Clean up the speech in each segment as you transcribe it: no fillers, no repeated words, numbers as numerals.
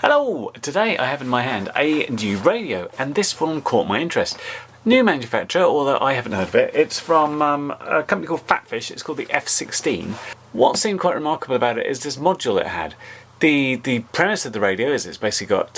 Hello! Today I have in my hand a new radio, and this one caught my interest. New manufacturer, although I haven't heard of it. It's from a company called FatFish. It's called the F16. What seemed quite remarkable about it is this module it had. The premise of the radio is it's basically got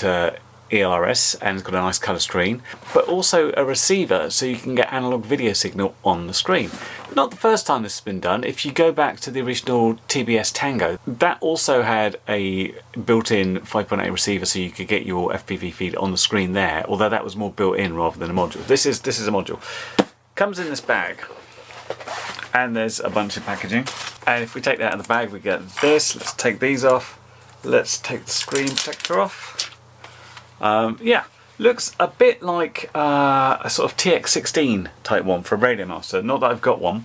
ELRS and it's got a nice colour screen, but also a receiver so you can get analog video signal on the screen. Not the first time this has been done. If you go back to the original TBS Tango, that also had a built-in 5.8 receiver so you could get your FPV feed on the screen there, although that was more built-in rather than a module. This is a module. Comes in this bag, and there's a bunch of packaging. And if we take that out of the bag, we get this. Let's take these off. Let's take the screen protector off. Yeah, looks a bit like a sort of TX16 type one for a RadioMaster. Not that I've got one,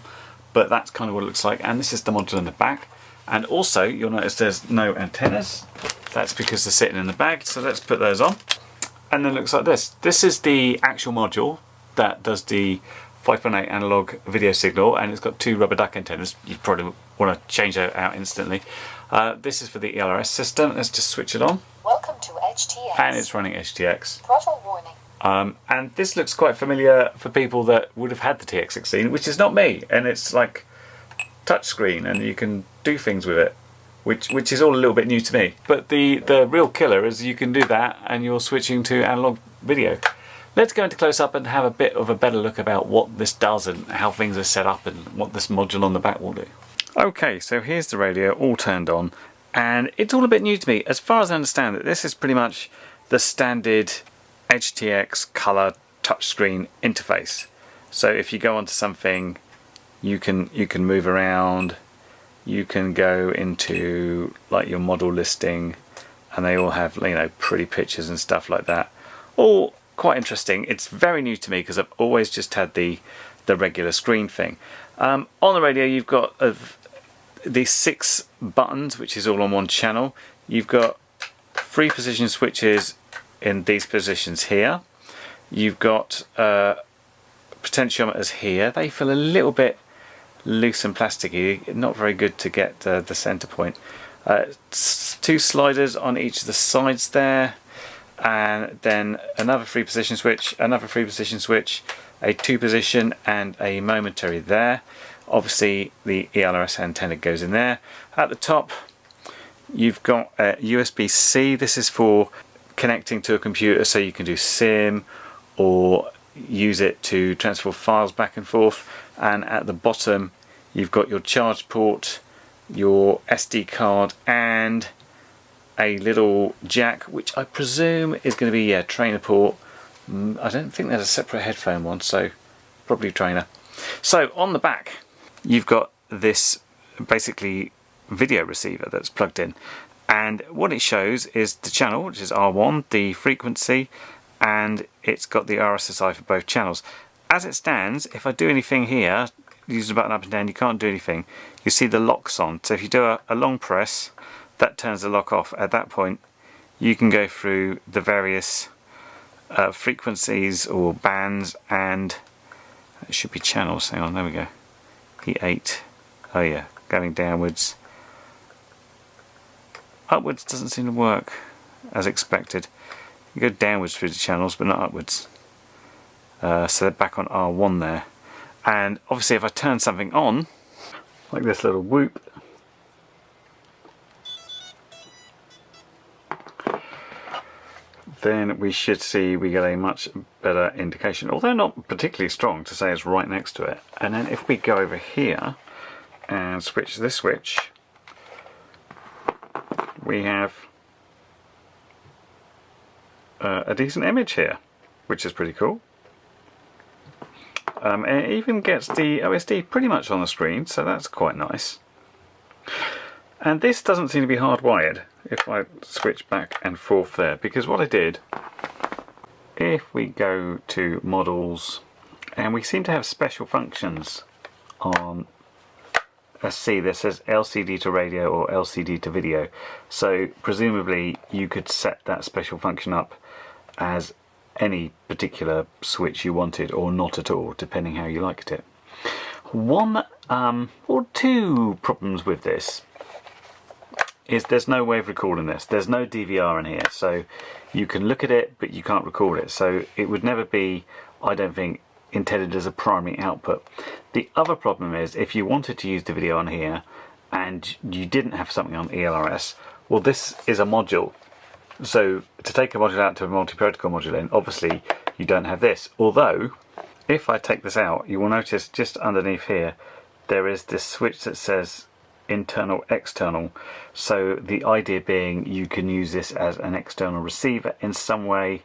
but that's kind of what it looks like. And this is the module in the back. And also, you'll notice there's no antennas. That's because they're sitting in the bag. So let's put those on. And then it looks like this. This is the actual module that does the 5.8 analog video signal, and it's got two rubber duck antennas. You probably want to change that out instantly. This is for the ELRS system. Let's just switch it on. Welcome to HTX. And it's running HTX. Throttle warning. And this looks quite familiar for people that would have had the TX16, which is not me. And it's like touchscreen, and you can do things with it, which is all a little bit new to me. But the real killer is you can do that, and you're switching to analog video. Let's go into close-up and have a bit of a better look about what this does and how things are set up and what this module on the back will do. Okay, so here's the radio all turned on, and it's all a bit new to me. As far as I understand it, this is pretty much the standard HTX colour touchscreen interface. So if you go onto something, you can move around, you can go into like your model listing, and they all have, you know, pretty pictures and stuff like that. All quite interesting. It's very new to me because I've always just had the regular screen thing. On the radio, you've got these 6 buttons, which is all on one channel. You've got 3 position switches in these positions here. You've got potentiometers here. They feel a little bit loose and plasticky, not very good to get the center point. 2 sliders on each of the sides there, and then another 3 position switch, another 3 position switch, a 2 position and a momentary there. Obviously the ELRS antenna goes in there. At the top you've got a USB-C. This is for connecting to a computer so you can do SIM or use it to transfer files back and forth. And at the bottom you've got your charge port, your SD card, and a little jack, which I presume is going to be trainer port. I don't think there's a separate headphone one, so probably trainer. So on the back you've got this basically video receiver that's plugged in, and what it shows is the channel, which is R1, the frequency, and it's got the RSSI for both channels. As it stands, if I do anything here, use the button up and down, you can't do anything. You see the locks on, so if you do a long press, that turns the lock off. At that point you can go through the various frequencies or bands, and it should be channels. Hang on, there we go. E8. Oh yeah, going downwards. Upwards doesn't seem to work as expected. You go downwards through the channels but not upwards. So they're back on R1 there. And obviously if I turn something on, like this little whoop, then we should see we get a much better indication, although not particularly strong to say it's right next to it. And then if we go over here and switch this switch, we have a decent image here, which is pretty cool. And it even gets the OSD pretty much on the screen, so that's quite nice. And this doesn't seem to be hardwired if I switch back and forth there, because what I did, if we go to models, and we seem to have special functions on SC that says LCD to radio or LCD to video, so presumably you could set that special function up as any particular switch you wanted or not at all, depending how you liked it. One or two problems with this is there's no way of recording this. There's no DVR in here, so you can look at it but you can't record it. So it would never be, I don't think, intended as a primary output. The other problem is if you wanted to use the video on here and you didn't have something on ELRS, well, this is a module. So to take a module out to a multi-protocol module in, obviously you don't have this. Although, if I take this out, you will notice just underneath here there is this switch that says internal, external. So the idea being you can use this as an external receiver in some way.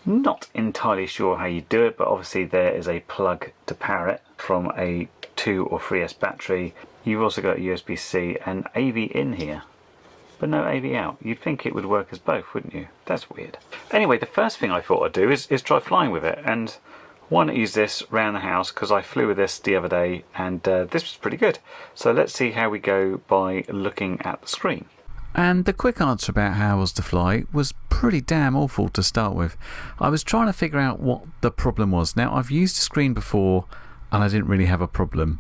Not entirely sure how you do it, but obviously there is a plug to power it from a 2 or 3S battery. You've also got USB-C and AV in here, but no AV out. You'd think it would work as both, wouldn't you? That's weird. Anyway, the first thing I thought I'd do is try flying with it, and why not use this around the house, because I flew with this the other day and this was pretty good. So let's see how we go by looking at the screen. And the quick answer about how I was to fly was pretty damn awful to start with. I was trying to figure out what the problem was. Now, I've used a screen before and I didn't really have a problem.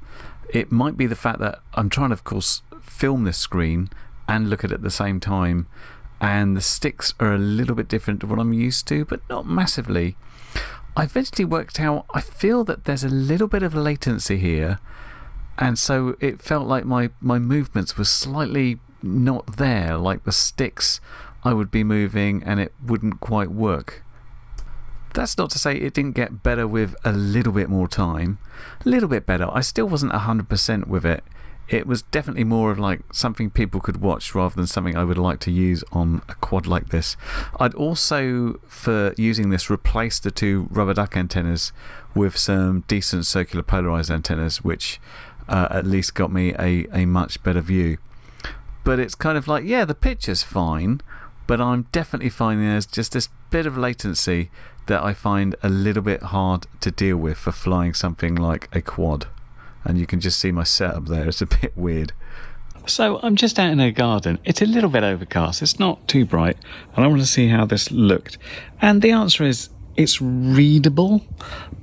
It might be the fact that I'm trying to, of course, film this screen and look at it at the same time, and the sticks are a little bit different to what I'm used to, but not massively. I eventually worked out, I feel that there's a little bit of latency here, and so it felt like my movements were slightly not there, like the sticks I would be moving and it wouldn't quite work. That's not to say it didn't get better with a little bit more time. A little bit better. I still wasn't 100% with it. It was definitely more of like something people could watch rather than something I would like to use on a quad like this. I'd also, for using this, replace the 2 rubber duck antennas with some decent circular polarized antennas, which at least got me a much better view. But it's kind of like, yeah, the picture's fine, but I'm definitely finding there's just this bit of latency that I find a little bit hard to deal with for flying something like a quad. And you can just see my setup there, it's a bit weird. So I'm just out in a garden. It's a little bit overcast, it's not too bright, and I want to see how this looked. And the answer is, it's readable,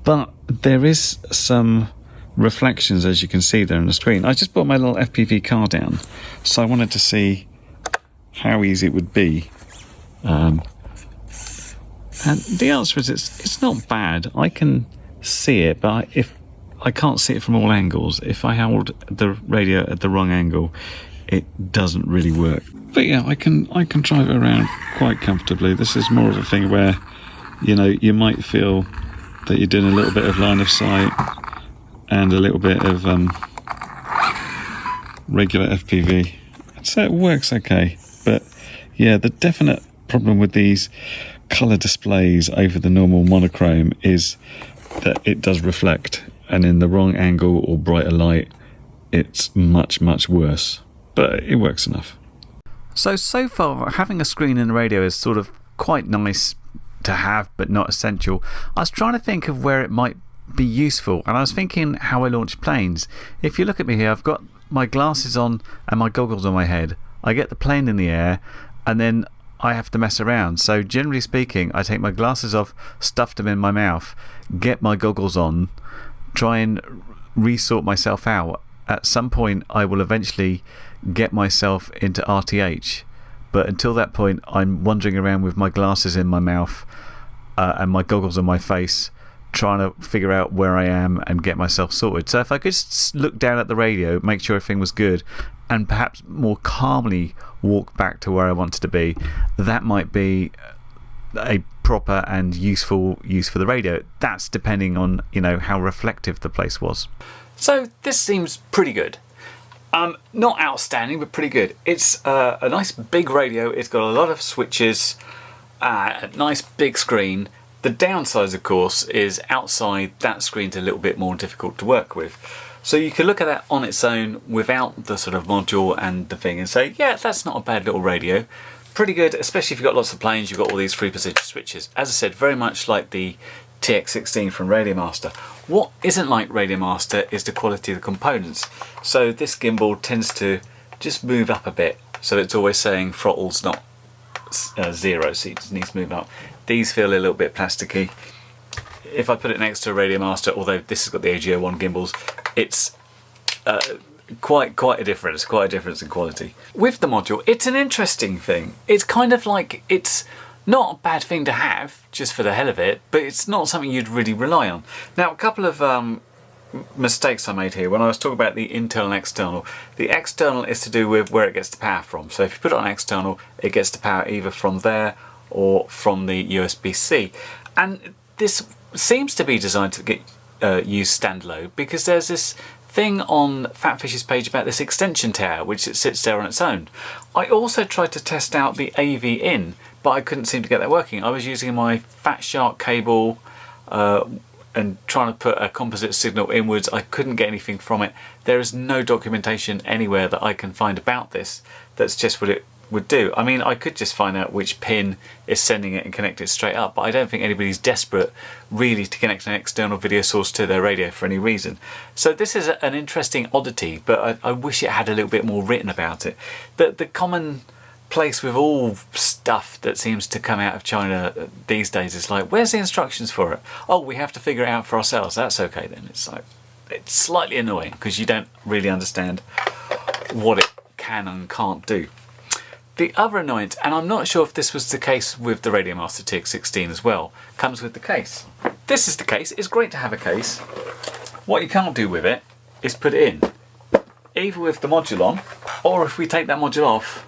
but there is some reflections, as you can see there on the screen. I just brought my little FPV car down, so I wanted to see how easy it would be. And the answer is it's not bad. I can see it, but if I can't see it from all angles. If I hold the radio at the wrong angle, it doesn't really work. But yeah, I can drive it around quite comfortably. This is more of a thing where, you know, you might feel that you're doing a little bit of line of sight and a little bit of regular FPV. So it works okay. But yeah, the definite problem with these colour displays over the normal monochrome is that it does reflect, and in the wrong angle or brighter light it's much worse, but it works enough. So far having a screen in the radio is sort of quite nice to have, but not essential. I was trying to think of where it might be useful, and I was thinking how I launch planes. If you look at me here, I've got my glasses on and my goggles on my head. I get the plane in the air and then I have to mess around. So generally speaking, I take my glasses off, stuff them in my mouth, get my goggles on, try and resort myself out. At some point I will eventually get myself into RTH, but until that point I'm wandering around with my glasses in my mouth and my goggles on my face, trying to figure out where I am and get myself sorted. So if I could just look down at the radio, make sure everything was good, and perhaps more calmly walk back to where I wanted to be, that might be a proper and useful use for the radio. That's depending on, you know, how reflective the place was. So this seems pretty good. Not outstanding, but pretty good. It's a nice big radio. It's got a lot of switches, a nice big screen. The downside, of course, is outside that screen's a little bit more difficult to work with. So you can look at that on its own without the sort of module and the thing and say, yeah, that's not a bad little radio. Pretty good, especially if you've got lots of planes, you've got all these 3-position switches. As I said, very much like the TX16 from RadioMaster. What isn't like RadioMaster is the quality of the components. So this gimbal tends to just move up a bit. So it's always saying throttle's not 0, so it just needs to move up. These feel a little bit plasticky. If I put it next to a RadioMaster, although this has got the AG01 gimbals, it's quite a difference in quality. With the module, it's an interesting thing. It's kind of like, it's not a bad thing to have just for the hell of it, but it's not something you'd really rely on. Now, a couple of mistakes I made here when I was talking about the internal and external. The external is to do with where it gets the power from. So if you put it on external, it gets the power either from there or from the USB-C. And this seems to be designed to get used standalone, because there's this thing on FatFish's page about this extension tower which it sits there on its own. I also tried to test out the AV in, but I couldn't seem to get that working. I was using my Fat Shark cable and trying to put a composite signal inwards. I couldn't get anything from it. There is no documentation anywhere that I can find about this that's just what it would do. I mean, I could just find out which pin is sending it and connect it straight up, but I don't think anybody's desperate really to connect an external video source to their radio for any reason. So this is an interesting oddity, but I wish it had a little bit more written about it. The common place with all stuff that seems to come out of China these days is like, where's the instructions for it? Oh, we have to figure it out for ourselves. That's okay then. It's like, it's slightly annoying because you don't really understand what it can and can't do. The other annoyance, and I'm not sure if this was the case with the RadioMaster TX16 as well, comes with the case. This is the case. It's great to have a case. What you can't do with it is put it in, either with the module on, or if we take that module off,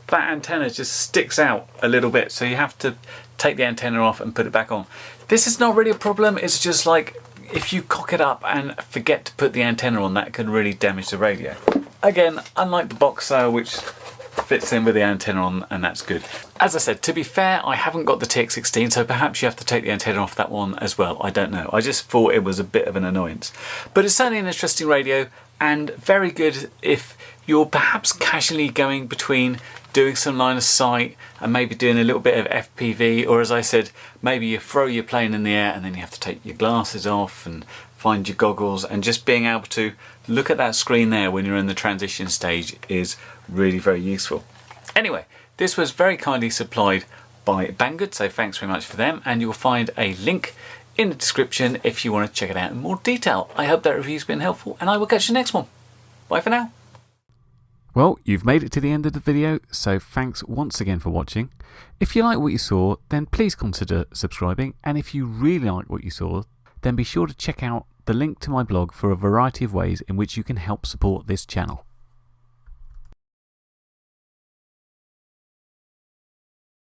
that antenna just sticks out a little bit, so you have to take the antenna off and put it back on. This is not really a problem. It's just like, if you cock it up and forget to put the antenna on, that can really damage the radio. Again, unlike the Boxer, which fits in with the antenna on, and that's good. As I said, to be fair, I haven't got the TX16, so perhaps you have to take the antenna off that one as well. I don't know. I just thought it was a bit of an annoyance. But it's certainly an interesting radio, and very good if you're perhaps casually going between doing some line of sight and maybe doing a little bit of FPV, or as I said, maybe you throw your plane in the air and then you have to take your glasses off and find your goggles, and just being able to look at that screen there when you're in the transition stage is really very useful. Anyway, this was very kindly supplied by Banggood, so thanks very much for them, and you'll find a link in the description if you want to check it out in more detail. I hope that review's been helpful, and I will catch you next one. Bye for now. Well, you've made it to the end of the video, so thanks once again for watching. If you like what you saw, then please consider subscribing, and if you really like what you saw, then be sure to check out the link to my blog for a variety of ways in which you can help support this channel.